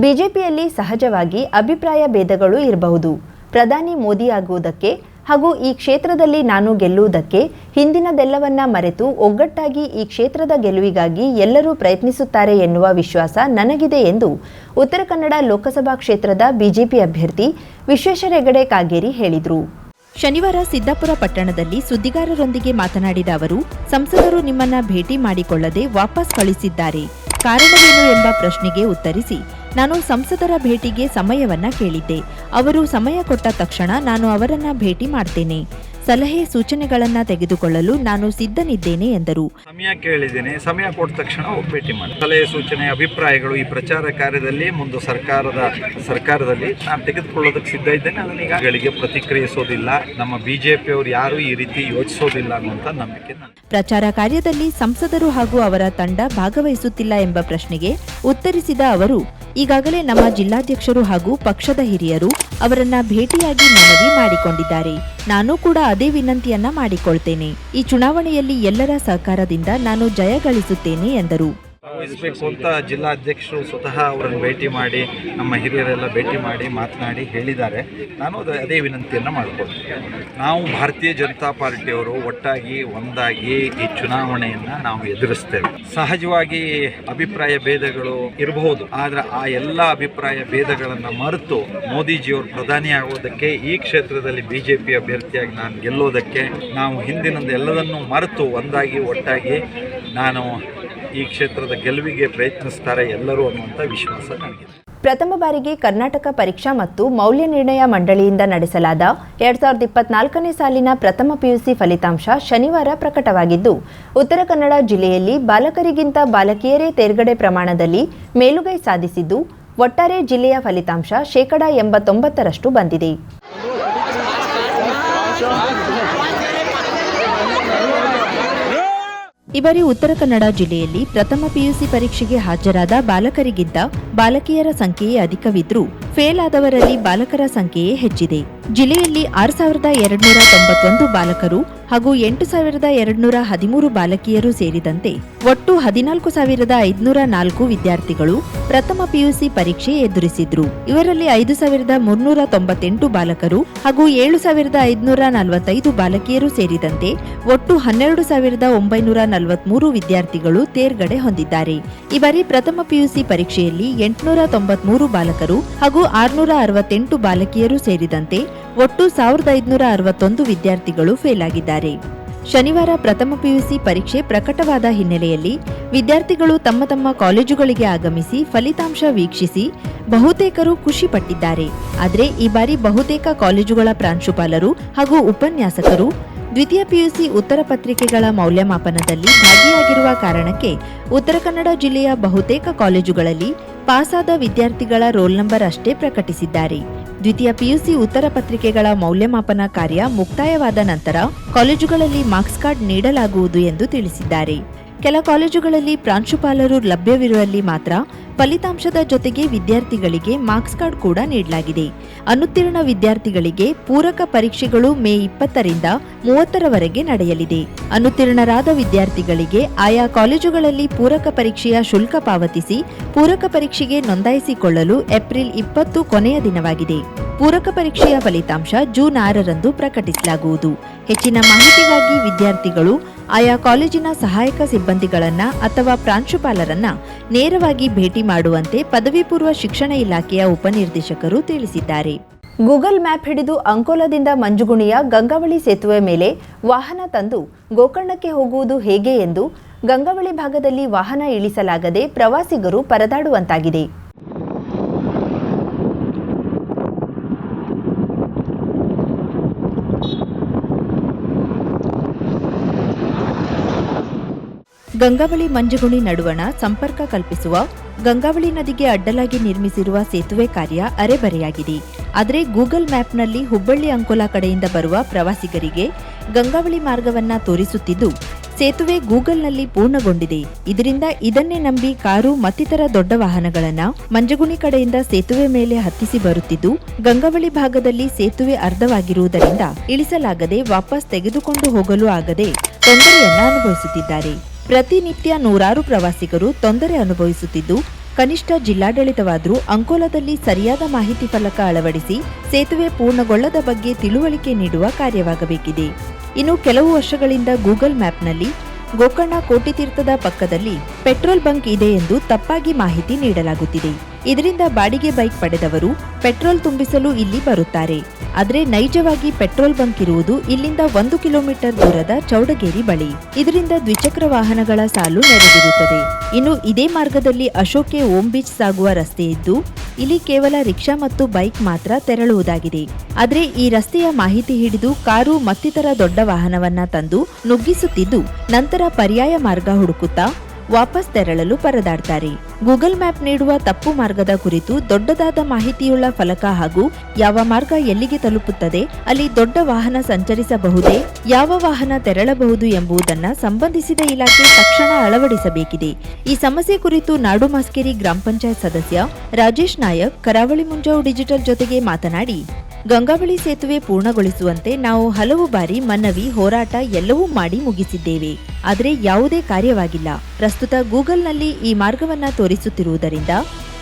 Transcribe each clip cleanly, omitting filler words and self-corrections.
ಬಿಜೆಪಿಯಲ್ಲಿ ಸಹಜವಾಗಿ ಅಭಿಪ್ರಾಯ ಭೇದಗಳು ಇರಬಹುದು. ಪ್ರಧಾನಿ ಮೋದಿ ಆಗುವುದಕ್ಕೆ ಹಾಗೂ ಈ ಕ್ಷೇತ್ರದಲ್ಲಿ ನಾನು ಗೆಲ್ಲುವುದಕ್ಕೆ ಹಿಂದಿನದೆಲ್ಲವನ್ನ ಮರೆತು ಒಗ್ಗಟ್ಟಾಗಿ ಈ ಕ್ಷೇತ್ರದ ಗೆಲುವಿಗಾಗಿ ಎಲ್ಲರೂ ಪ್ರಯತ್ನಿಸುತ್ತಾರೆ ಎನ್ನುವ ವಿಶ್ವಾಸ ನನಗಿದೆ ಎಂದು ಉತ್ತರ ಕನ್ನಡ ಲೋಕಸಭಾ ಕ್ಷೇತ್ರದ ಬಿಜೆಪಿ ಅಭ್ಯರ್ಥಿ ವಿಶ್ವೇಶ್ವರ ಹೆಗಡೆ ಕಾಗೇರಿ ಹೇಳಿದರು. ಶನಿವಾರ ಸಿದ್ದಾಪುರ ಪಟ್ಟಣದಲ್ಲಿ ಸುದ್ದಿಗಾರರೊಂದಿಗೆ ಮಾತನಾಡಿದ ಅವರು, ಸಂಸದರು ನಿಮ್ಮನ್ನ ಭೇಟಿ ಮಾಡಿಕೊಳ್ಳದೆ ವಾಪಸ್ ಕಳಿಸಿದ್ದಾರೆ, ಕಾರಣವೇನು ಎಂಬ ಪ್ರಶ್ನೆಗೆ ಉತ್ತರಿಸಿ, ನಾನು ಸಂಸದರ ಭೇಟಿಗೆ ಸಮಯವನ್ನ ಕೇಳಿದ್ದೆ. ಅವರು ಸಮಯ ಕೊಟ್ಟ ತಕ್ಷಣ ನಾನು ಅವರನ್ನ ಭೇಟಿ ಮಾಡ್ತೇನೆ. ಸಲಹೆ ಸೂಚನೆಗಳನ್ನ ತೆಗೆದುಕೊಳ್ಳಲು ನಾನು ಸಿದ್ಧನಿದ್ದೇನೆ ಎಂದರು. ಸಮಯ ಕೇಳಿದ್ದೇನೆ, ಸಮಯ ಕೊಟ್ಟ ತಕ್ಷಣ ಭೇಟಿ ಮಾಡಿ ಸಲಹೆ ಸೂಚನೆ ಅಭಿಪ್ರಾಯಗಳು ಈ ಪ್ರಚಾರ ಕಾರ್ಯದಲ್ಲಿ ಮುಂದೆ ಸರ್ಕಾರದಲ್ಲಿ ನಾನು ತೆಗೆದುಕೊಳ್ಳೋದಕ್ಕೆ ಸಿದ್ಧ ಇದ್ದೇನೆ. ನನಗೆ ಪ್ರತಿಕ್ರಿಯಿಸೋದಿಲ್ಲ. ನಮ್ಮ ಬಿಜೆಪಿಯವರು ಯಾರು ಈ ರೀತಿ ಯೋಚಿಸೋದಿಲ್ಲ ಅನ್ನುವಂಥ ನಂಬಿಕೆ. ಪ್ರಚಾರ ಕಾರ್ಯದಲ್ಲಿ ಸಂಸದರು ಹಾಗೂ ಅವರ ತಂಡ ಭಾಗವಹಿಸುತ್ತಿಲ್ಲ ಎಂಬ ಪ್ರಶ್ನೆಗೆ ಉತ್ತರಿಸಿದ ಅವರು, ಈಗಾಗಲೇ ನಮ್ಮ ಜಿಲ್ಲಾಧ್ಯಕ್ಷರು ಹಾಗೂ ಪಕ್ಷದ ಹಿರಿಯರು ಅವರನ್ನ ಭೇಟಿಯಾಗಿ ಮನವಿ ಮಾಡಿಕೊಂಡಿದ್ದಾರೆ. ನಾನು ಕೂಡ ಅದೇ ವಿನಂತಿಯನ್ನ ಮಾಡಿಕೊಳ್ತೇನೆ. ಈ ಚುನಾವಣೆಯಲ್ಲಿ ಎಲ್ಲರ ಸಹಕಾರದಿಂದ ನಾನು ಜಯ ಗಳಿಸುತ್ತೇನೆ ಎಂದರು. ಭಾಗವಹಿಸಬೇಕು ಅಂತ ಜಿಲ್ಲಾಧ್ಯಕ್ಷರು ಸ್ವತಃ ಅವರನ್ನು ಭೇಟಿ ಮಾಡಿ, ನಮ್ಮ ಹಿರಿಯರೆಲ್ಲ ಭೇಟಿ ಮಾಡಿ ಮಾತನಾಡಿ ಹೇಳಿದ್ದಾರೆ. ನಾನು ಅದೇ ವಿನಂತಿಯನ್ನು ಮಾಡಿಕೊಳ್ತೇನೆ. ನಾವು ಭಾರತೀಯ ಜನತಾ ಪಾರ್ಟಿಯವರು ಒಟ್ಟಾಗಿ ಒಂದಾಗಿ ಈ ಚುನಾವಣೆಯನ್ನು ನಾವು ಎದುರಿಸ್ತೇವೆ. ಸಹಜವಾಗಿ ಅಭಿಪ್ರಾಯ ಭೇದಗಳು ಇರಬಹುದು, ಆದರೆ ಆ ಎಲ್ಲ ಅಭಿಪ್ರಾಯ ಭೇದಗಳನ್ನು ಮರೆತು ಮೋದಿಜಿಯವರು ಪ್ರಧಾನಿ ಆಗೋದಕ್ಕೆ, ಈ ಕ್ಷೇತ್ರದಲ್ಲಿ ಬಿಜೆಪಿ ಅಭ್ಯರ್ಥಿಯಾಗಿ ನಾನು ಗೆಲ್ಲೋದಕ್ಕೆ ನಾವು ಹಿಂದಿನದು ಎಲ್ಲದನ್ನೂ ಮರೆತು ಒಂದಾಗಿ ಒಟ್ಟಾಗಿ ನಾನು ಈ ಕ್ಷೇತ್ರದ ಗೆಲುವಿಗೆ ಪ್ರಯತ್ನಿಸ್ತಾರೆ ಎಲ್ಲರೂ ಅನ್ನುವಂಥ ವಿಶ್ವಾಸ ನನಗಿದೆ. ಪ್ರಥಮ ಬಾರಿಗೆ ಕರ್ನಾಟಕ ಪರೀಕ್ಷಾ ಮತ್ತು ಮೌಲ್ಯ ನಿರ್ಣಯ ಮಂಡಳಿಯಿಂದ ನಡೆಸಲಾದ 2024ನೇ ಸಾಲಿನ ಪ್ರಥಮ ಪಿಯುಸಿ ಫಲಿತಾಂಶ ಶನಿವಾರ ಪ್ರಕಟವಾಗಿದ್ದು, ಉತ್ತರ ಕನ್ನಡ ಜಿಲ್ಲೆಯಲ್ಲಿ ಬಾಲಕರಿಗಿಂತ ಬಾಲಕಿಯರೇ ತೇರ್ಗಡೆ ಪ್ರಮಾಣದಲ್ಲಿ ಮೇಲುಗೈ ಸಾಧಿಸಿದ್ದು, ಒಟ್ಟಾರೆ ಜಿಲ್ಲೆಯ ಫಲಿತಾಂಶ 89% ಬಂದಿದೆ. ಈ ಬಾರಿ ಉತ್ತರ ಕನ್ನಡ ಜಿಲ್ಲೆಯಲ್ಲಿ ಪ್ರಥಮ ಪಿಯುಸಿ ಪರೀಕ್ಷೆಗೆ ಹಾಜರಾದ ಬಾಲಕರಿಗಿಂತ ಬಾಲಕಿಯರ ಸಂಖ್ಯೆಯೇ ಅಧಿಕವಿದ್ರೂ ಫೇಲ್ ಆದವರಲ್ಲಿ ಬಾಲಕರ ಸಂಖ್ಯೆಯೇ ಹೆಚ್ಚಿದೆ. ಜಿಲ್ಲೆಯಲ್ಲಿ 6291 ಬಾಲಕರು ಹಾಗೂ 8213 ಬಾಲಕಿಯರು ಸೇರಿದಂತೆ ಒಟ್ಟು 14504 ವಿದ್ಯಾರ್ಥಿಗಳು ಪ್ರಥಮ ಪಿಯುಸಿ ಪರೀಕ್ಷೆ ಎದುರಿಸಿದ್ರು. ಇವರಲ್ಲಿ 5398 ಬಾಲಕರು ಹಾಗೂ 7545 ಬಾಲಕಿಯರು ಸೇರಿದಂತೆ ಒಟ್ಟು 12943 ವಿದ್ಯಾರ್ಥಿಗಳು ತೇರ್ಗಡೆ ಹೊಂದಿದ್ದಾರೆ. ಈ ಬಾರಿ ಪ್ರಥಮ ಪಿಯುಸಿ ಪರೀಕ್ಷೆಯಲ್ಲಿ 893 ಬಾಲಕರು ಹಾಗೂ 668 ಬಾಲಕಿಯರು ಸೇರಿದಂತೆ ಒಟ್ಟು 1561 ವಿದ್ಯಾರ್ಥಿಗಳು ಫೇಲ್ ಆಗಿದ್ದಾರೆ. ಶನಿವಾರ ಪ್ರಥಮ ಪಿಯುಸಿ ಪರೀಕ್ಷೆ ಪ್ರಕಟವಾದ ಹಿನ್ನೆಲೆಯಲ್ಲಿ ವಿದ್ಯಾರ್ಥಿಗಳು ತಮ್ಮ ತಮ್ಮ ಕಾಲೇಜುಗಳಿಗೆ ಆಗಮಿಸಿ ಫಲಿತಾಂಶ ವೀಕ್ಷಿಸಿ ಬಹುತೇಕರು ಖುಷಿ ಪಟ್ಟಿದ್ದಾರೆ. ಆದರೆ ಈ ಬಾರಿ ಬಹುತೇಕ ಕಾಲೇಜುಗಳ ಪ್ರಾಂಶುಪಾಲರು ಹಾಗೂ ಉಪನ್ಯಾಸಕರು ದ್ವಿತೀಯ ಪಿಯುಸಿ ಉತ್ತರ ಪತ್ರಿಕೆಗಳ ಮೌಲ್ಯಮಾಪನದಲ್ಲಿ ಭಾಗಿಯಾಗಿರುವ ಕಾರಣಕ್ಕೆ ಉತ್ತರ ಕನ್ನಡ ಜಿಲ್ಲೆಯ ಬಹುತೇಕ ಕಾಲೇಜುಗಳಲ್ಲಿ ಪಾಸಾದ ವಿದ್ಯಾರ್ಥಿಗಳ ರೋಲ್ ನಂಬರ್ ಅಷ್ಟೇ ಪ್ರಕಟಿಸಿದ್ದಾರೆ. ದ್ವಿತೀಯ ಪಿಯುಸಿ ಉತ್ತರ ಪತ್ರಿಕೆಗಳ ಮೌಲ್ಯಮಾಪನ ಕಾರ್ಯ ಮುಕ್ತಾಯವಾದ ನಂತರ ಕಾಲೇಜುಗಳಲ್ಲಿ ಮಾರ್ಕ್ಸ್ ಕಾರ್ಡ್ ನೀಡಲಾಗುವುದು ಎಂದು ತಿಳಿಸಿದ್ದಾರೆ. ಕೆಲ ಕಾಲೇಜುಗಳಲ್ಲಿ ಪ್ರಾಂಶುಪಾಲರು ಲಭ್ಯವಿರುವಲ್ಲಿ ಮಾತ್ರ ಫಲಿತಾಂಶದ ಜೊತೆಗೆ ವಿದ್ಯಾರ್ಥಿಗಳಿಗೆ ಮಾರ್ಕ್ಸ್ ಕಾರ್ಡ್ ಕೂಡ ನೀಡಲಾಗಿದೆ. ಅನುತ್ತೀರ್ಣ ವಿದ್ಯಾರ್ಥಿಗಳಿಗೆ ಪೂರಕ ಪರೀಕ್ಷೆಗಳು ಮೇ 20ರಿಂದ 30ರವರೆಗೆ ನಡೆಯಲಿದೆ. ಅನುತ್ತೀರ್ಣರಾದ ವಿದ್ಯಾರ್ಥಿಗಳಿಗೆ ಆಯಾ ಕಾಲೇಜುಗಳಲ್ಲಿ ಪೂರಕ ಪರೀಕ್ಷೆಯ ಶುಲ್ಕ ಪಾವತಿಸಿ ಪೂರಕ ಪರೀಕ್ಷೆಗೆ ನೋಂದಾಯಿಸಿಕೊಳ್ಳಲು ಏಪ್ರಿಲ್ 20 ಕೊನೆಯ ದಿನವಾಗಿದೆ. ಪೂರಕ ಪರೀಕ್ಷೆಯ ಫಲಿತಾಂಶ ಜೂನ್ 6ರಂದು ಪ್ರಕಟಿಸಲಾಗುವುದು. ಹೆಚ್ಚಿನ ಮಾಹಿತಿಗಾಗಿ ವಿದ್ಯಾರ್ಥಿಗಳು ಆಯಾ ಕಾಲೇಜಿನ ಸಹಾಯಕ ಸಿಬ್ಬಂದಿಗಳನ್ನ ಅಥವಾ ಪ್ರಾಂಶುಪಾಲರನ್ನ ನೇರವಾಗಿ ಭೇಟಿ ಮಾಡುವಂತೆ ಪದವಿ ಪೂರ್ವ ಶಿಕ್ಷಣ ಇಲಾಖೆಯ ಉಪನಿರ್ದೇಶಕರು ತಿಳಿಸಿದ್ದಾರೆ. ಗೂಗಲ್ ಮ್ಯಾಪ್ ಹಿಡಿದು ಅಂಕೋಲಾದಿಂದ ಮಂಜುಗುಣಿಯ ಗಂಗಾವಳಿ ಸೇತುವೆ ಮೇಲೆ ವಾಹನ ತಂದು ಗೋಕರ್ಣಕ್ಕೆ ಹೋಗುವುದು ಹೇಗೆ ಎಂದು ಗಂಗಾವಳಿ ಭಾಗದಲ್ಲಿ ವಾಹನ ಇಳಿಸಲಾಗದೆ ಪ್ರವಾಸಿಗರು ಪರದಾಡುವಂತಾಗಿದೆ. ಗಂಗಾವಳಿ ಮಂಜುಗುಣಿ ನಡುವಣ ಸಂಪರ್ಕ ಕಲ್ಪಿಸುವ ಗಂಗಾವಳಿ ನದಿಗೆ ಅಡ್ಡಲಾಗಿ ನಿರ್ಮಿಸಿರುವ ಸೇತುವೆ ಕಾರ್ಯ ಅರೆಬರೆಯಾಗಿದೆ. ಆದರೆ ಗೂಗಲ್ ಮ್ಯಾಪ್ನಲ್ಲಿ ಹುಬ್ಬಳ್ಳಿ ಅಂಕೋಲಾ ಕಡೆಯಿಂದ ಬರುವ ಪ್ರವಾಸಿಗರಿಗೆ ಗಂಗಾವಳಿ ಮಾರ್ಗವನ್ನ ತೋರಿಸುತ್ತಿದ್ದು, ಸೇತುವೆ ಗೂಗಲ್ನಲ್ಲಿ ಪೂರ್ಣಗೊಂಡಿದೆ. ಇದರಿಂದ ಇದನ್ನೇ ನಂಬಿ ಕಾರು ಮತ್ತಿತರ ದೊಡ್ಡ ವಾಹನಗಳನ್ನ ಮಂಜಗುಣಿ ಕಡೆಯಿಂದ ಸೇತುವೆ ಮೇಲೆ ಹತ್ತಿಸಿ ಬರುತ್ತಿದ್ದು, ಗಂಗಾವಳಿ ಭಾಗದಲ್ಲಿ ಸೇತುವೆ ಅರ್ಧವಾಗಿರುವುದರಿಂದ ಇಳಿಸಲಾಗದೆ ವಾಪಸ್ ತೆಗೆದುಕೊಂಡು ಹೋಗಲು ಆಗದೆ ತೊಂದರೆಯನ್ನ ಅನುಭವಿಸುತ್ತಿದ್ದಾರೆ. ಪ್ರತಿನಿತ್ಯ ನೂರಾರು ಪ್ರವಾಸಿಗರು ತೊಂದರೆ ಅನುಭವಿಸುತ್ತಿದ್ದು, ಕನಿಷ್ಠ ಜಿಲ್ಲಾಡಳಿತವಾದರೂ ಅಂಕೋಲಾದಲ್ಲಿ ಸರಿಯಾದ ಮಾಹಿತಿ ಫಲಕ ಅಳವಡಿಸಿ ಸೇತುವೆ ಪೂರ್ಣಗೊಳ್ಳದ ಬಗ್ಗೆ ತಿಳುವಳಿಕೆ ನೀಡುವ ಕಾರ್ಯವಾಗಬೇಕಿದೆ. ಇನ್ನು ಕೆಲವು ವರ್ಷಗಳಿಂದ ಗೂಗಲ್ ಮ್ಯಾಪ್ನಲ್ಲಿ ಗೋಕರ್ಣ ಕೋಟಿತೀರ್ಥದ ಪಕ್ಕದಲ್ಲಿ ಪೆಟ್ರೋಲ್ ಬಂಕ್ ಇದೆ ಎಂದು ತಪ್ಪಾಗಿ ಮಾಹಿತಿ ನೀಡಲಾಗುತ್ತಿದೆ. ಇದರಿಂದ ಬಾಡಿಗೆ ಬೈಕ್ ಪಡೆದವರು ಪೆಟ್ರೋಲ್ ತುಂಬಿಸಲು ಇಲ್ಲಿ ಬರುತ್ತಾರೆ. ಆದರೆ ನೈಜವಾಗಿ ಪೆಟ್ರೋಲ್ ಬಂಕ್ ಇರುವುದು ಇಲ್ಲಿಂದ 1 ಕಿಲೋಮೀಟರ್ ದೂರದ ಚೌಡಗೇರಿ ಬಳಿ. ಇದರಿಂದ ದ್ವಿಚಕ್ರ ವಾಹನಗಳ ಸಾಲು ನೆರೆದಿರುತ್ತದೆ. ಇನ್ನು ಇದೇ ಮಾರ್ಗದಲ್ಲಿ ಅಶೋಕೆ ಓಂ ಬೀಚ್ ಸಾಗುವ ರಸ್ತೆ ಇದ್ದು ಇಲ್ಲಿ ಕೇವಲ ರಿಕ್ಷಾ ಮತ್ತು ಬೈಕ್ ಮಾತ್ರ ತೆರಳುವುದಾಗಿದೆ. ಆದರೆ ಈ ರಸ್ತೆಯ ಮಾಹಿತಿ ಹಿಡಿದು ಕಾರು ಮತ್ತಿತರ ದೊಡ್ಡ ವಾಹನವನ್ನ ತಂದು ನುಗ್ಗಿಸುತ್ತಿದ್ದು ನಂತರ ಪರ್ಯಾಯ ಮಾರ್ಗ ಹುಡುಕುತ್ತಾ ವಾಪಸ್ ತೆರಳಲು ಪರದಾಡ್ತಾರೆ. ಗೂಗಲ್ ಮ್ಯಾಪ್ ನೀಡುವ ತಪ್ಪು ಮಾರ್ಗದ ಕುರಿತು ದೊಡ್ಡದಾದ ಮಾಹಿತಿಯುಳ್ಳ ಫಲಕ ಹಾಗೂ ಯಾವ ಮಾರ್ಗ ಎಲ್ಲಿಗೆ ತಲುಪುತ್ತದೆ, ಅಲ್ಲಿ ದೊಡ್ಡ ವಾಹನ ಸಂಚರಿಸಬಹುದೇ, ಯಾವ ವಾಹನ ತೆರಳಬಹುದು ಎಂಬುದನ್ನು ಸಂಬಂಧಿಸಿದ ಇಲಾಖೆ ತಕ್ಷಣ ಅಳವಡಿಸಬೇಕಿದೆ. ಈ ಸಮಸ್ಯೆ ಕುರಿತು ನಾಡು ಮಾಸ್ಕೇರಿ ಗ್ರಾಮ ಪಂಚಾಯತ್ ಸದಸ್ಯ ರಾಜೇಶ್ ನಾಯಕ್ ಕರಾವಳಿ ಮುಂಜಾವು ಡಿಜಿಟಲ್ ಜೊತೆಗೆ ಮಾತನಾಡಿ, ಗಂಗಾವಳಿ ಸೇತುವೆ ಪೂರ್ಣಗೊಳಿಸುವಂತೆ ನಾವು ಹಲವು ಬಾರಿ ಮನವಿ, ಹೋರಾಟ ಎಲ್ಲವೂ ಮಾಡಿ ಮುಗಿಸಿದ್ದೇವೆ. ಆದರೆ ಯಾವುದೇ ಕಾರ್ಯವಾಗಿಲ್ಲ. ಪ್ರಸ್ತುತ ಗೂಗಲ್ನಲ್ಲಿ ಈ ಮಾರ್ಗವನ್ನ ತೋರಿಸುತ್ತಿರುವುದರಿಂದ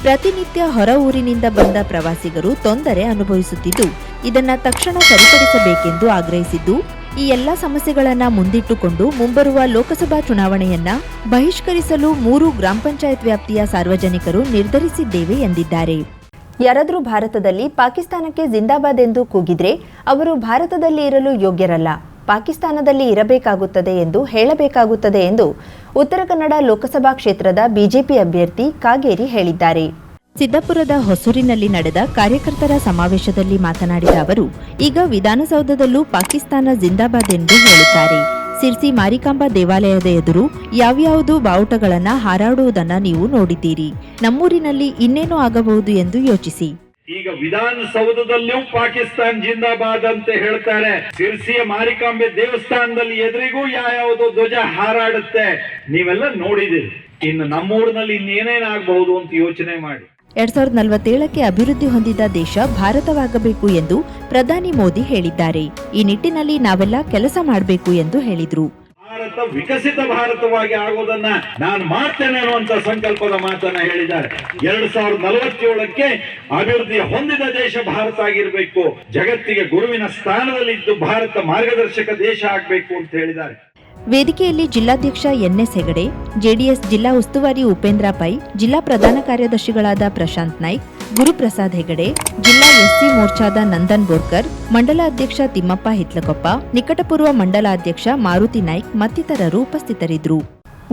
ಪ್ರತಿನಿತ್ಯ ಹೊರ ಊರಿನಿಂದ ಬಂದ ಪ್ರವಾಸಿಗರು ತೊಂದರೆ ಅನುಭವಿಸುತ್ತಿದ್ದು, ಇದನ್ನ ತಕ್ಷಣ ಸರಿಪಡಿಸಬೇಕೆಂದು ಆಗ್ರಹಿಸಿದ್ದು, ಈ ಎಲ್ಲಾ ಸಮಸ್ಯೆಗಳನ್ನ ಮುಂದಿಟ್ಟುಕೊಂಡು ಮುಂಬರುವ ಲೋಕಸಭಾ ಚುನಾವಣೆಯನ್ನ ಬಹಿಷ್ಕರಿಸಲು 3 ಗ್ರಾಮ ಪಂಚಾಯತ್ ವ್ಯಾಪ್ತಿಯ ಸಾರ್ವಜನಿಕರು ನಿರ್ಧರಿಸಿದ್ದೇವೆ ಎಂದಿದ್ದಾರೆ. ಯಾರಾದರೂ ಭಾರತದಲ್ಲಿ ಪಾಕಿಸ್ತಾನಕ್ಕೆ ಜಿಂದಾಬಾದ್ ಎಂದು ಕೂಗಿದ್ರೆ ಅವರು ಭಾರತದಲ್ಲಿ ಇರಲು ಯೋಗ್ಯರಲ್ಲ, ಪಾಕಿಸ್ತಾನದಲ್ಲಿ ಇರಬೇಕಾಗುತ್ತದೆ ಎಂದು ಹೇಳಬೇಕಾಗುತ್ತದೆ ಎಂದು ಉತ್ತರ ಕನ್ನಡ ಲೋಕಸಭಾ ಕ್ಷೇತ್ರದ ಬಿಜೆಪಿ ಅಭ್ಯರ್ಥಿ ಕಾಗೇರಿ ಹೇಳಿದ್ದಾರೆ. ಸಿದ್ದಾಪುರದ ಹೊಸೂರಿನಲ್ಲಿ ನಡೆದ ಕಾರ್ಯಕರ್ತರ ಸಮಾವೇಶದಲ್ಲಿ ಮಾತನಾಡಿದ ಅವರು, ಈಗ ವಿಧಾನಸೌಧದಲ್ಲೂ ಪಾಕಿಸ್ತಾನ ಜಿಂದಾಬಾದ್ ಎಂದು ಹೇಳುತ್ತಾರೆ. ಸಿರ್ಸಿ ಮಾರಿಕಾಂಬಾ ದೇವಾಲಯದ ಎದುರು ಯಾವ್ಯಾವುದೋ ಬಾವುಟಗಳನ್ನ ಹಾರಾಡುವುದನ್ನ ನೀವು ನೋಡಿದ್ದೀರಿ. ನಮ್ಮೂರಿನಲ್ಲಿ ಇನ್ನೇನು ಆಗಬಹುದು ಎಂದು ಯೋಚಿಸಿ. ಈಗ ವಿಧಾನಸೌಧದಲ್ಲಿಯೂ ಪಾಕಿಸ್ತಾನ್ ಜಿಂದಾಬಾದ್ ಅಂತ ಹೇಳ್ತಾರೆ. ಸಿರ್ಸಿಯ ಮಾರಿಕಾಂಬೆ ದೇವಸ್ಥಾನದಲ್ಲಿ ಎದುರಿಗೂ ಯಾವ್ಯಾವುದೋ ಧ್ವಜ ಹಾರಾಡುತ್ತೆ. ನೀವೆಲ್ಲ ನೋಡಿದಿರಿ. ಇನ್ನು ನಮ್ಮೂರಿನಲ್ಲಿ ಇನ್ನೇನೇನಾಗಬಹುದು ಅಂತ ಯೋಚನೆ ಮಾಡಿ. 2047ಕ್ಕೆ ಅಭಿವೃದ್ಧಿ ಹೊಂದಿದ ದೇಶ ಭಾರತವಾಗಬೇಕು ಎಂದು ಪ್ರಧಾನಿ ಮೋದಿ ಹೇಳಿದ್ದಾರೆ. ಈ ನಿಟ್ಟಿನಲ್ಲಿ ನಾವೆಲ್ಲ ಕೆಲಸ ಮಾಡಬೇಕು ಎಂದು ಹೇಳಿದ್ರು. ಭಾರತ ವಿಕಸಿತ ಭಾರತವಾಗಿ ಆಗೋದನ್ನ ನಾನು ಮಾಡ್ತೇನೆ ಅನ್ನುವಂತ ಸಂಕಲ್ಪದ ಮಾತನ್ನ ಹೇಳಿದ್ದಾರೆ. 2047ಕ್ಕೆ ಅಭಿವೃದ್ಧಿ ಹೊಂದಿದ ದೇಶ ಭಾರತ ಆಗಿರಬೇಕು. ಜಗತ್ತಿಗೆ ಗುರುವಿನ ಸ್ಥಾನದಲ್ಲಿದ್ದು ಭಾರತ ಮಾರ್ಗದರ್ಶಕ ದೇಶ ಆಗಬೇಕು ಅಂತ ಹೇಳಿದ್ದಾರೆ. ವೇದಿಕೆಯಲ್ಲಿ ಜಿಲ್ಲಾಧ್ಯಕ್ಷ ಎನ್ಎಸ್ ಹೆಗಡೆ, ಜೆಡಿಎಸ್ ಜಿಲ್ಲಾ ಉಸ್ತುವಾರಿ ಉಪೇಂದ್ರ ಪೈ, ಜಿಲ್ಲಾ ಪ್ರಧಾನ ಕಾರ್ಯದರ್ಶಿಗಳಾದ ಪ್ರಶಾಂತ್ ನಾಯ್ಕ್, ಗುರುಪ್ರಸಾದ್ ಹೆಗಡೆ, ಜಿಲ್ಲಾ ಎಸ್ಸಿ ಮೋರ್ಚಾದ ನಂದನ್ ಬೋರ್ಕರ್, ಮಂಡಲ ಅಧ್ಯಕ್ಷ ತಿಮ್ಮಪ್ಪ ಹಿತ್ಲಕೊಪ್ಪ, ನಿಕಟಪೂರ್ವ ಮಂಡಲಾಧ್ಯಕ್ಷ ಮಾರುತಿ ನಾಯ್ಕ್ ಮತ್ತಿತರರು ಉಪಸ್ಥಿತರಿದ್ದರು.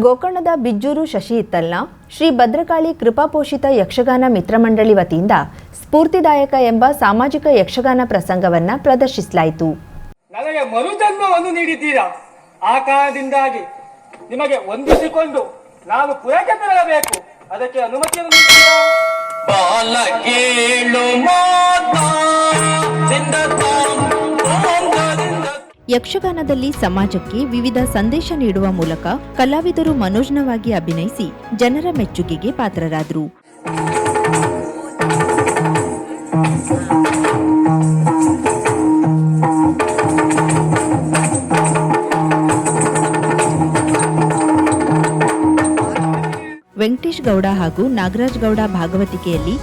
ಗೋಕರ್ಣದ ಬಿಜ್ಜೂರು ಶಶಿ ಇತ್ತಲ್ನ ಶ್ರೀ ಭದ್ರಕಾಳಿ ಕೃಪಾಪೋಷಿತ ಯಕ್ಷಗಾನ ಮಿತ್ರಮಂಡಳಿ ವತಿಯಿಂದ ಸ್ಫೂರ್ತಿದಾಯಕ ಎಂಬ ಸಾಮಾಜಿಕ ಯಕ್ಷಗಾನ ಪ್ರಸಂಗವನ್ನ ಪ್ರದರ್ಶಿಸಲಾಯಿತು. ನನಗೆ ಮರುಜನ್ಮವನ್ನು ನೀಡಿದ್ದೀರಾ. ಆ ಕಾರಣದಿಂದಾಗಿ ನಿಮಗೆ ವಂದಿಸಿಕೊಂಡು ನಾನು ಪುರಕ್ಕೆ ತೆರಳಬೇಕು. ಅದಕ್ಕೆ ಅನುಮತಿಯನ್ನು ನೀಡುತ್ತೀರಾ? ಯಕ್ಷಗಾನದಲ್ಲಿ ಸಮಾಜಕ್ಕೆ ವಿವಿಧ ಸಂದೇಶ ನೀಡುವ ಮೂಲಕ ಕಲಾವಿದರು ಮನೋಜ್ಞವಾಗಿ ಅಭಿನಯಿಸಿ ಜನರ ಮೆಚ್ಚುಗೆಗೆ ಪಾತ್ರರಾದರು. ವೆಂಕಟೇಶ್ ಗೌಡ ಹಾಗೂ ನಾಗರಾಜ್ ಗೌಡ ಭಾಗವತಿಕೆಯಲ್ಲಿ,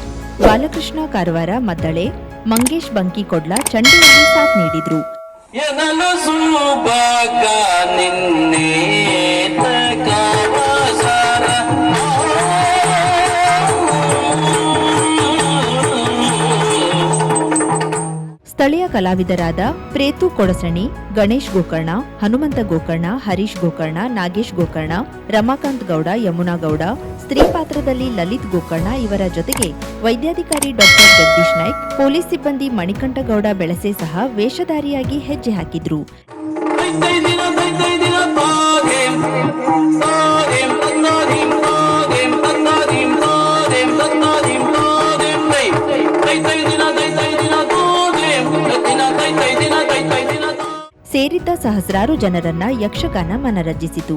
ಬಾಲಕೃಷ್ಣ ಕಾರವಾರ ಮದ್ದಳೆ, ಮಂಗೇಶ್ ಬಂಕಿಕೊಡ್ಲ ಚಂಡೆಯಲ್ಲಿ ಸಾಥ್ ನೀಡಿದ್ರು. ಸ್ಥಳೀಯ ಕಲಾವಿದರಾದ ಪ್ರೇತು ಕೊಡಸಣಿ, ಗಣೇಶ್ ಗೋಕರ್ಣ, ಹನುಮಂತ ಗೋಕರ್ಣ, ಹರೀಶ್ ಗೋಕರ್ಣ, ನಾಗೇಶ್ ಗೋಕರ್ಣ, ರಮಾಕಾಂತ್ ಗೌಡ, ಯಮುನಾ ಗೌಡ, ಸ್ತ್ರೀ ಪಾತ್ರದಲ್ಲಿ ಲಲಿತ್ ಗೋಕರ್ಣ ಇವರ ಜೊತೆಗೆ ವೈದ್ಯಾಧಿಕಾರಿ ಡಾಕ್ಟರ್ ಜಗದೀಶ್ ನಾಯ್ಕ್, ಪೊಲೀಸ್ ಸಿಬ್ಬಂದಿ ಮಣಿಕಂಠ ಗೌಡ ಬೆಳಸೆ ಸಹ ವೇಷಧಾರಿಯಾಗಿ ಹೆಜ್ಜೆ ಹಾಕಿದ್ರು. ಸೇರಿದ್ದ ಸಹಸ್ರಾರು ಜನರನ್ನ ಯಕ್ಷಗಾನ ಮನರಂಜಿಸಿತು.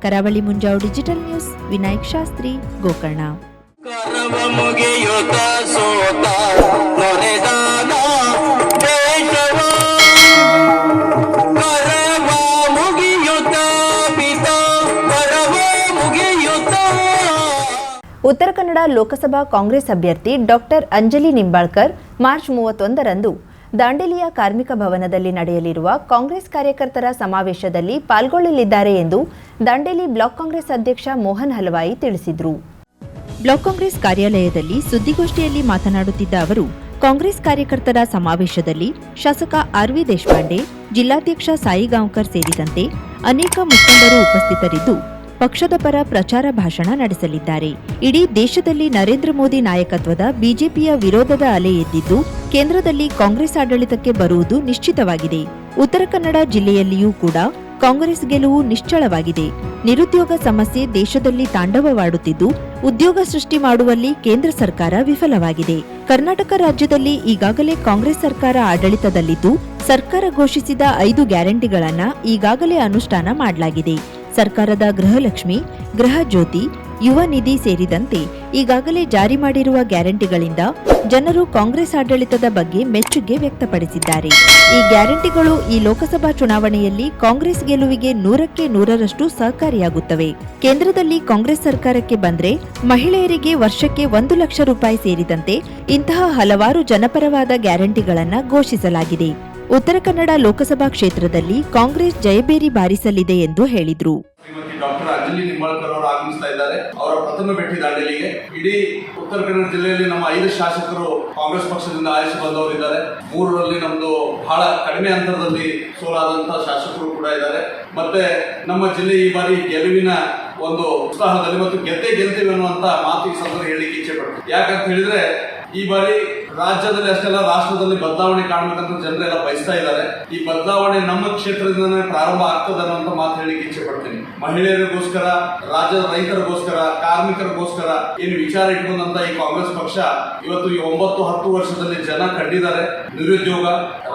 ಕರಾವಳಿ ಮುಂಜಾವು ಡಿಜಿಟಲ್ ನ್ಯೂಸ್, ವಿನಾಯಕ್ ಶಾಸ್ತ್ರಿ, ಗೋಕರ್ಣ. ಕನ್ನಡ ಲೋಕಸಭಾ ಕಾಂಗ್ರೆಸ್ ಅಭ್ಯರ್ಥಿ ಡಾಕ್ಟರ್ ಅಂಜಲಿ ನಿಂಬಾಳ್ಕರ್ ಮಾರ್ಚ್ 31ರಂದು ದಾಂಡೇಲಿಯ ಕಾರ್ಮಿಕ ಭವನದಲ್ಲಿ ನಡೆಯಲಿರುವ ಕಾಂಗ್ರೆಸ್ ಕಾರ್ಯಕರ್ತರ ಸಮಾವೇಶದಲ್ಲಿ ಪಾಲ್ಗೊಳ್ಳಲಿದ್ದಾರೆ ಎಂದು ದಾಂಡೇಲಿ ಬ್ಲಾಕ್ ಕಾಂಗ್ರೆಸ್ ಅಧ್ಯಕ್ಷ ಮೋಹನ್ ಹಲವಾಯಿ ತಿಳಿಸಿದರು. ಬ್ಲಾಕ್ ಕಾಂಗ್ರೆಸ್ ಕಾರ್ಯಾಲಯದಲ್ಲಿ ಸುದ್ದಿಗೋಷ್ಠಿಯಲ್ಲಿ ಮಾತನಾಡುತ್ತಿದ್ದ ಅವರು, ಕಾಂಗ್ರೆಸ್ ಕಾರ್ಯಕರ್ತರ ಸಮಾವೇಶದಲ್ಲಿ ಶಾಸಕ ಆರ್.ವಿ. ದೇಶಪಾಂಡೆ, ಜಿಲ್ಲಾಧ್ಯಕ್ಷ ಸಾಯಿಗಾಂವ್ಕರ್ ಸೇರಿದಂತೆ ಅನೇಕ ಮುಖಂಡರು ಉಪಸ್ಥಿತರಿದ್ದು ಪಕ್ಷದ ಪರ ಪ್ರಚಾರ ಭಾಷಣ ನಡೆಸಲಿದ್ದಾರೆ. ಇಡೀ ದೇಶದಲ್ಲಿ ನರೇಂದ್ರ ಮೋದಿ ನಾಯಕತ್ವದ ಬಿಜೆಪಿಯ ವಿರೋಧದ ಅಲೆ ಎದ್ದಿದ್ದು ಕೇಂದ್ರದಲ್ಲಿ ಕಾಂಗ್ರೆಸ್ ಆಡಳಿತಕ್ಕೆ ಬರುವುದು ನಿಶ್ಚಿತವಾಗಿದೆ. ಉತ್ತರ ಕನ್ನಡ ಜಿಲ್ಲೆಯಲ್ಲಿಯೂ ಕೂಡ ಕಾಂಗ್ರೆಸ್ ಗೆಲುವು ನಿಶ್ಚಳವಾಗಿದೆ. ನಿರುದ್ಯೋಗ ಸಮಸ್ಯೆ ದೇಶದಲ್ಲಿ ತಾಂಡವವಾಡುತ್ತಿದ್ದು ಉದ್ಯೋಗ ಸೃಷ್ಟಿ ಮಾಡುವಲ್ಲಿ ಕೇಂದ್ರ ಸರ್ಕಾರ ವಿಫಲವಾಗಿದೆ. ಕರ್ನಾಟಕ ರಾಜ್ಯದಲ್ಲಿ ಈಗಾಗಲೇ ಕಾಂಗ್ರೆಸ್ ಸರ್ಕಾರ ಆಡಳಿತದಲ್ಲಿದ್ದು ಸರ್ಕಾರ ಘೋಷಿಸಿದ 5 ಗ್ಯಾರಂಟಿಗಳನ್ನು ಈಗಾಗಲೇ ಅನುಷ್ಠಾನ ಮಾಡಲಾಗಿದೆ. ಸರ್ಕಾರದ ಗೃಹಲಕ್ಷ್ಮಿ, ಗೃಹ ಜ್ಯೋತಿ, ಯುವ ನಿಧಿ ಸೇರಿದಂತೆ ಈಗಾಗಲೇ ಜಾರಿ ಮಾಡಿರುವ ಗ್ಯಾರಂಟಿಗಳಿಂದ ಜನರು ಕಾಂಗ್ರೆಸ್ ಆಡಳಿತದ ಬಗ್ಗೆ ಮೆಚ್ಚುಗೆ ವ್ಯಕ್ತಪಡಿಸಿದ್ದಾರೆ. ಈ ಗ್ಯಾರಂಟಿಗಳು ಈ ಲೋಕಸಭಾ ಚುನಾವಣೆಯಲ್ಲಿ ಕಾಂಗ್ರೆಸ್ ಗೆಲುವಿಗೆ 100ಕ್ಕೆ 100ರಷ್ಟು ಸಹಕಾರಿಯಾಗುತ್ತವೆ. ಕೇಂದ್ರದಲ್ಲಿ ಕಾಂಗ್ರೆಸ್ ಸರ್ಕಾರಕ್ಕೆ ಬಂದ್ರೆ ಮಹಿಳೆಯರಿಗೆ ವರ್ಷಕ್ಕೆ 1 ಲಕ್ಷ ರೂಪಾಯಿ ಸೇರಿದಂತೆ ಇಂತಹ ಹಲವಾರು ಜನಪರವಾದ ಗ್ಯಾರಂಟಿಗಳನ್ನು ಘೋಷಿಸಲಾಗಿದೆ. ಉತ್ತರ ಕನ್ನಡ ಲೋಕಸಭಾ ಕ್ಷೇತ್ರದಲ್ಲಿ ಕಾಂಗ್ರೆಸ್ ಜಯಬೇರಿ ಬಾರಿಸಲಿದೆ ಎಂದು ಹೇಳಿದರು. ಶ್ರೀಮತಿ ಡಾಕ್ಟರ್ ಅಂಜಲಿ ನಿಂಬಾಳ್ಕರ್ ಅವರು ಆಗಮಿಸ್ತಾ ಇದ್ದಾರೆ. ಅವರ ಪ್ರಥಮ ಭೇಟಿ ದಾಂಡೇಲಿಗೆ. ಇಡೀ ಉತ್ತರ ಕನ್ನಡ ಜಿಲ್ಲೆಯಲ್ಲಿ ನಮ್ಮ 5 ಶಾಸಕರು ಕಾಂಗ್ರೆಸ್ ಪಕ್ಷದಿಂದ ಆರಿಸಿ ಬಂದವರಿದ್ದಾರೆ. 3ರಲ್ಲಿ ನಮ್ದು ಬಹಳ ಕಡಿಮೆ ಅಂತರದಲ್ಲಿ ಸೋಲಾದಂತಹ ಶಾಸಕರು ಕೂಡ ಇದ್ದಾರೆ. ಮತ್ತೆ ನಮ್ಮ ಜಿಲ್ಲೆ ಈ ಬಾರಿ ಗೆಲುವಿನ ಒಂದು ಉತ್ಸಾಹದಲ್ಲಿ ಮತ್ತು ಗೆಲ್ತೇವೆ ಅನ್ನುವಂತ ಮಾತು ಈ ಸಂದರ್ಭ ಹೇಳಿಕ್ಕೆ ಇಚ್ಛೆ ಪಡ್ತೀನಿ. ಯಾಕಂತ ಹೇಳಿದ್ರೆ ಈ ಬಾರಿ ರಾಜ್ಯದಲ್ಲಿ ಅಷ್ಟೆಲ್ಲ ರಾಷ್ಟ್ರದಲ್ಲಿ ಬದಲಾವಣೆ ಕಾಣಬೇಕಂತ ಜನರೆಲ್ಲ ಬಯಸ್ತಾ ಇದ್ದಾರೆ. ಈ ಬದಲಾವಣೆ ನಮ್ಮ ಕ್ಷೇತ್ರದಿಂದನೇ ಪ್ರಾರಂಭ ಆಗ್ತದೆ ಅನ್ನುವಂತ ಮಾತು ಹೇಳಿಕ್ಕೆ ಇಚ್ಛೆ ಪಡ್ತೀನಿ. ಮಹಿಳೆಯರಿಗೋಸ್ಕರ, ರಾಜ್ಯದ ರೈತರಿಗೋಸ್ಕರ, ಕಾರ್ಮಿಕರಿಗೋಸ್ಕರ ಏನು ವಿಚಾರ ಇಟ್ಕೊಂಡಂತ ಈ ಕಾಂಗ್ರೆಸ್ ಪಕ್ಷ ಇವತ್ತು ಈ 9-10 ವರ್ಷದಲ್ಲಿ ಜನ ಕಂಡಿದ್ದಾರೆ. ನಿರುದ್ಯೋಗ,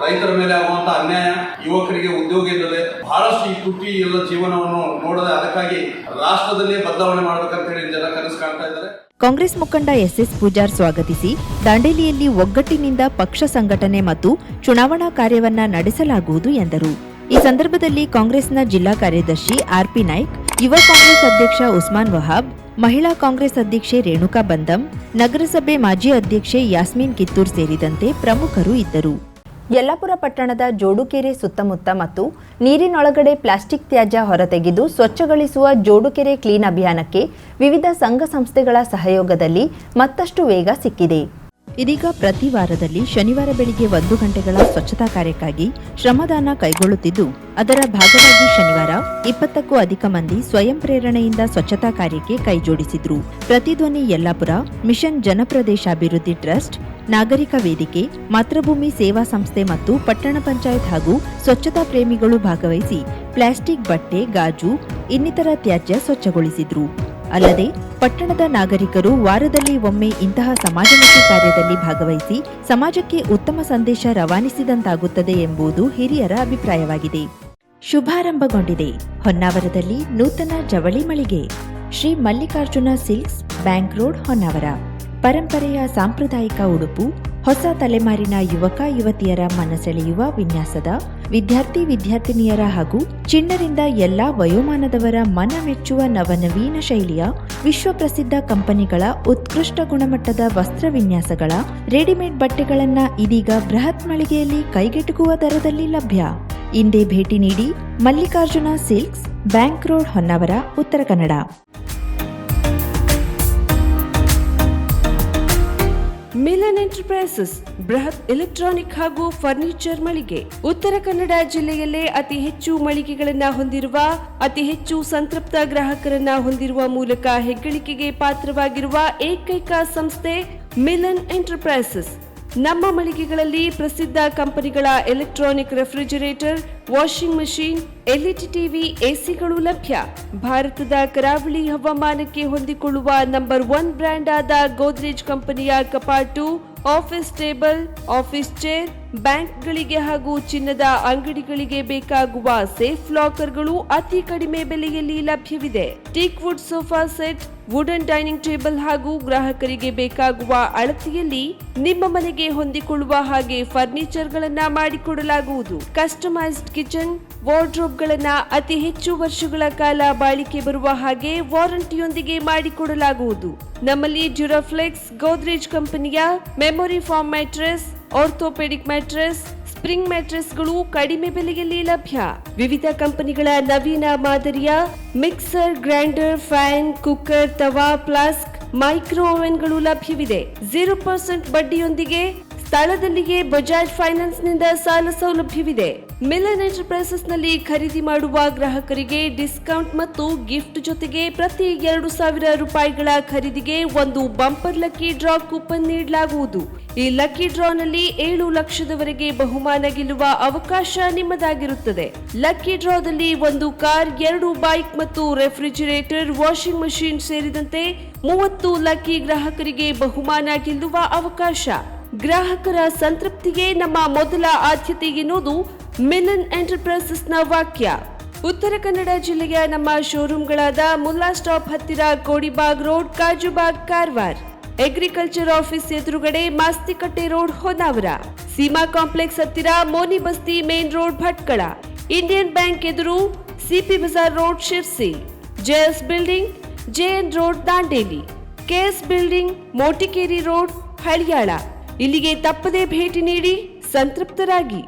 ರೈತರ ಮೇಲೆ ಆಗುವಂತ ಅನ್ಯಾಯ, ಯುವಕರಿಗೆ ಉದ್ಯೋಗ ಇಲ್ಲದೆ ಬಹಳಷ್ಟು ಈ ತುಟಿ ಎಲ್ಲ ಜೀವನವನ್ನು ನೋಡದೆ ಅದಕ್ಕಾಗಿ ರಾಷ್ಟ್ರದಲ್ಲೇ ಬದಲಾವಣೆ ಮಾಡಬೇಕಂತ ಹೇಳಿ ಜನ ಕನಸು ಕಾಣ್ತಾ ಇದ್ದಾರೆ. ಕಾಂಗ್ರೆಸ್ ಮುಖಂಡ ಎಸ್.ಎಸ್. ಪೂಜಾರ್ ಸ್ವಾಗತಿಸಿ ದಾಂಡೇಲಿಯಲ್ಲಿ ಒಗ್ಗಟ್ಟಿನಿಂದ ಪಕ್ಷ ಸಂಘಟನೆ ಮತ್ತು ಚುನಾವಣಾ ಕಾರ್ಯವನ್ನ ನಡೆಸಲಾಗುವುದು ಎಂದರು. ಈ ಸಂದರ್ಭದಲ್ಲಿ ಕಾಂಗ್ರೆಸ್ನ ಜಿಲ್ಲಾ ಕಾರ್ಯದರ್ಶಿ ಆರ್.ಪಿ. ನಾಯ್ಕ್, ಯುವ ಕಾಂಗ್ರೆಸ್ ಅಧ್ಯಕ್ಷ ಉಸ್ಮಾನ್ ವಹಾಬ್, ಮಹಿಳಾ ಕಾಂಗ್ರೆಸ್ ಅಧ್ಯಕ್ಷೆ ರೇಣುಕಾ ಬಂದಂ, ನಗರಸಭೆ ಮಾಜಿ ಅಧ್ಯಕ್ಷೆ ಯಾಸ್ಮೀನ್ ಕಿತ್ತೂರ್ ಸೇರಿದಂತೆ ಪ್ರಮುಖರು ಇದ್ದರು. ಯಲ್ಲಾಪುರ ಪಟ್ಟಣದ ಜೋಡುಕೆರೆ ಸುತ್ತಮುತ್ತ ಮತ್ತು ನೀರಿನೊಳಗಡೆ ಪ್ಲಾಸ್ಟಿಕ್ ತ್ಯಾಜ್ಯ ಹೊರತೆಗೆದು ಸ್ವಚ್ಛಗೊಳಿಸುವ ಜೋಡುಕೆರೆ ಕ್ಲೀನ್ ಅಭಿಯಾನಕ್ಕೆ ವಿವಿಧ ಸಂಘ ಸಂಸ್ಥೆಗಳ ಸಹಯೋಗದಲ್ಲಿ ಮತ್ತಷ್ಟು ವೇಗ ಸಿಕ್ಕಿದೆ. ಇದೀಗ ಪ್ರತಿ ವಾರದಲ್ಲಿ ಶನಿವಾರ ಬೆಳಿಗ್ಗೆ 1 ಗಂಟೆಗಳ ಸ್ವಚ್ಛತಾ ಕಾರ್ಯಕ್ಕಾಗಿ ಶ್ರಮದಾನ ಕೈಗೊಳ್ಳುತ್ತಿದ್ದು, ಅದರ ಭಾಗವಾಗಿ ಶನಿವಾರ 20ಕ್ಕೂ ಅಧಿಕ ಮಂದಿ ಸ್ವಯಂ ಪ್ರೇರಣೆಯಿಂದ ಸ್ವಚ್ಛತಾ ಕಾರ್ಯಕ್ಕೆ ಕೈಜೋಡಿಸಿದ್ರು. ಪ್ರತಿಧ್ವನಿ ಯಲ್ಲಾಪುರ, ಮಿಷನ್ ಜನಪ್ರದೇಶಾಭಿವೃದ್ಧಿ ಟ್ರಸ್ಟ್, ನಾಗರಿಕ ವೇದಿಕೆ, ಮಾತೃಭೂಮಿ ಸೇವಾ ಸಂಸ್ಥೆ ಮತ್ತು ಪಟ್ಟಣ ಪಂಚಾಯತ್ ಹಾಗೂ ಸ್ವಚ್ಛತಾ ಪ್ರೇಮಿಗಳು ಭಾಗವಹಿಸಿ ಪ್ಲಾಸ್ಟಿಕ್, ಬಟ್ಟೆ, ಗಾಜು ಇನ್ನಿತರ ತ್ಯಾಜ್ಯ ಸ್ವಚ್ಛಗೊಳಿಸಿದ್ರು. ಅಲ್ಲದೆ ಪಟ್ಟಣದ ನಾಗರಿಕರು ವಾರದಲ್ಲಿ ಒಮ್ಮೆ ಇಂತಹ ಸಮಾಜಮುಖಿ ಕಾರ್ಯದಲ್ಲಿ ಭಾಗವಹಿಸಿ ಸಮಾಜಕ್ಕೆ ಉತ್ತಮ ಸಂದೇಶ ರವಾನಿಸಿದಂತಾಗುತ್ತದೆ ಎಂಬುದು ಹಿರಿಯರ ಅಭಿಪ್ರಾಯವಾಗಿದೆ. ಶುಭಾರಂಭಗೊಂಡಿದೆ ಹೊನ್ನಾವರದಲ್ಲಿ ನೂತನ ಜವಳಿ ಮಳಿಗೆ. Shri Mallikarjuna silks, bank road, Honnavar. ಪರಂಪರೆಯ ಸಾಂಪ್ರದಾಯಿಕ ಉಡುಪು, ಹೊಸ ತಲೆಮಾರಿನ ಯುವಕ ಯುವತಿಯರ ಮನಸೆಳೆಯುವ ವಿನ್ಯಾಸದ, ವಿದ್ಯಾರ್ಥಿನಿಯರ ಹಾಗೂ ಚಿಣ್ಣರಿಂದ ಎಲ್ಲಾ ವಯೋಮಾನದವರ ಮನ ಮೆಚ್ಚುವ ನವನವೀನ ಶೈಲಿಯ ವಿಶ್ವಪ್ರಸಿದ್ಧ ಕಂಪನಿಗಳ ಉತ್ಕೃಷ್ಟ ಗುಣಮಟ್ಟದ ವಸ್ತ್ರ ವಿನ್ಯಾಸಗಳ ರೆಡಿಮೇಡ್ ಬಟ್ಟೆಗಳನ್ನು ಇದೀಗ ಬೃಹತ್ ಮಳಿಗೆಯಲ್ಲಿ ಕೈಗೆಟುಕುವ ದರದಲ್ಲಿ ಲಭ್ಯ. ಇಂದೇ ಭೇಟಿ ನೀಡಿ Mallikarjuna silks, bank road, Honnavar, Uttara Kannada. Milan enterprises ಬೃಹತ್ ಎಲೆಕ್ಟ್ರಾನಿಕ್ ಹಾಗೂ ಫರ್ನಿಚರ್ ಮಳಿಗೆ. ಉತ್ತರ ಕನ್ನಡ ಜಿಲ್ಲೆಯಲ್ಲೇ ಅತಿ ಹೆಚ್ಚು ಮಳಿಗೆಗಳನ್ನು ಹೊಂದಿರುವ, ಅತಿ ಹೆಚ್ಚು ಸಂತೃಪ್ತ ಗ್ರಾಹಕರನ್ನ ಹೊಂದಿರುವ ಮೂಲಕ ಹೆಗ್ಗಳಿಕೆಗೆ ಪಾತ್ರವಾಗಿರುವ ಏಕೈಕ ಸಂಸ್ಥೆ ಮಿಲನ್ ಎಂಟರ್ಪ್ರೈಸಸ್. ನಮ್ಮ ಮಳಿಗೆಗಳಲ್ಲಿ ಪ್ರಸಿದ್ಧ ಕಂಪನಿಗಳ electronic refrigerator, washing machine, LED TV, ಎಸಿಗಳು ಲಭ್ಯ. ಭಾರತದ ಕರಾವಳಿ ಹವಾಮಾನಕ್ಕೆ ಹೊಂದಿಕೊಳ್ಳುವ ನಂಬರ್ 1 ಬ್ರ್ಯಾಂಡ್ ಆದ ಗೋದ್ರೇಜ್ ಕಂಪನಿಯ ಕಪಾಟು, ಆಫೀಸ್ ಟೇಬಲ್, ಆಫೀಸ್ ಚೇರ್, ಬ್ಯಾಂಕ್ಗಳಿಗೆ ಹಾಗೂ ಚಿನ್ನದ ಅಂಗಡಿಗಳಿಗೆ ಬೇಕಾಗುವ ಸೇಫ್ ಲಾಕರ್ಗಳು ಅತಿ ಕಡಿಮೆ ಬೆಲೆಯಲ್ಲಿ ಲಭ್ಯವಿದೆ. Teak wood sofa set, wooden dining table ಹಾಗೂ ಗ್ರಾಹಕರಿಗೆ ಬೇಕಾಗುವ ಅಳತೆಯಲ್ಲಿ ನಿಮ್ಮ ಮನೆಗೆ ಹೊಂದಿಕೊಳ್ಳುವ ಹಾಗೆ ಫರ್ನಿಚರ್ಗಳನ್ನ ಮಾಡಿಕೊಡಲಾಗುವುದು. ಕಸ್ಟಮೈಸ್ಡ್ ಕಿಚನ್, ವಾರ್ಡ್ರೋಬ್ ಟ್ಯೂಬ್ಗಳನ್ನ ಅತಿ ಹೆಚ್ಚು ವರ್ಷಗಳ ಕಾಲ ಬಾಳಿಕೆ ಬರುವ ಹಾಗೆ ವಾರಂಟಿಯೊಂದಿಗೆ ಮಾಡಿಕೊಡಲಾಗುವುದು. ನಮ್ಮಲ್ಲಿ ಡ್ಯೂರಾಫ್ಲೆಕ್ಸ್, ಗೋದ್ರೇಜ್ ಕಂಪನಿಯ memory foam mattress, orthopaedic mattress, spring ಮ್ಯಾಟ್ರೆಸ್ಗಳು ಕಡಿಮೆ ಬೆಲೆಯಲ್ಲಿ ಲಭ್ಯ. ವಿವಿಧ ಕಂಪನಿಗಳ ನವೀನ ಮಾದರಿಯ ಮಿಕ್ಸರ್, ಗ್ರೈಂಡರ್, ಫ್ಯಾನ್, ಕುಕ್ಕರ್, ತವಾ, ಫ್ಲಾಸ್ಕ್, ಮೈಕ್ರೋ ಓವೆನ್ಗಳು ಲಭ್ಯವಿದೆ. 0% ಬಡ್ಡಿಯೊಂದಿಗೆ ಸ್ಥಳದಲ್ಲಿಯೇ ಬಜಾಜ್ ಫೈನಾನ್ಸ್ ನಿಂದ ಸಾಲ ಸೌಲಭ್ಯವಿದೆ. ಮಿಲನ್ ಎಂಟರ್ಪ್ರೈಸಸ್ ನಲ್ಲಿ ಖರೀದಿ ಮಾಡುವ ಗ್ರಾಹಕರಿಗೆ ಡಿಸ್ಕೌಂಟ್ ಮತ್ತು ಗಿಫ್ಟ್ ಜೊತೆಗೆ ಪ್ರತಿ 2,000 ರೂಪಾಯಿಗಳ ಖರೀದಿಗೆ ಒಂದು ಬಂಪರ್ ಲಕ್ಕಿ ಡ್ರಾ ಕೂಪನ್ ನೀಡಲಾಗುವುದು. ಈ ಲಕ್ಕಿ ಡ್ರಾನಲ್ಲಿ 7 ಲಕ್ಷದವರೆಗೆ ಬಹುಮಾನ ಗೆಲ್ಲುವ ಅವಕಾಶ ನಿಮ್ಮದಾಗಿರುತ್ತದೆ. ಲಕ್ಕಿ ಡ್ರಾದಲ್ಲಿ 1 ಕಾರ್, 2 ಬೈಕ್ ಮತ್ತು ರೆಫ್ರಿಜಿರೇಟರ್, ವಾಷಿಂಗ್ ಮಷಿನ್ ಸೇರಿದಂತೆ 30 ಲಕ್ಕಿ ಗ್ರಾಹಕರಿಗೆ ಬಹುಮಾನ ಗೆಲ್ಲುವ ಅವಕಾಶ. ಗ್ರಾಹಕರ ಸಂತೃಪ್ತಿಗೆ ನಮ್ಮ ಮೊದಲ ಆದ್ಯತೆ ಎನ್ನುವುದು ಮಿಲನ್ ಎಂಟರ್ಪ್ರೈಸಸ್ನ ವಾಕ್ಯ. ಉತ್ತರ ಕನ್ನಡ ಜಿಲ್ಲೆಯ ನಮ್ಮ ಶೋರೂಮ್ಗಳಾದ ಮುಲ್ಲಾ ಸ್ಟಾಪ್ ಹತ್ತಿರ Kodibag road, Kajubag, Karwar, agriculture office ಎದುರುಗಡೆ ಮಾಸ್ತಿಕಟ್ಟೆ ರೋಡ್, ಹೊನ್ನಾವರ, ಸೀಮಾ ಕಾಂಪ್ಲೆಕ್ಸ್ ಹತ್ತಿರ Moni Basti main road, Bhatkal, Indian bank ಎದುರು CP Bazar road, Sirsi, JS building, JN road, Dandeli, KS building, Motikeri road, Haliyal. ಇಲ್ಲಿಗೆ ತಪ್ಪದೇ ಭೇಟಿ ನೀಡಿ ಸಂತೃಪ್ತರಾಗಿ.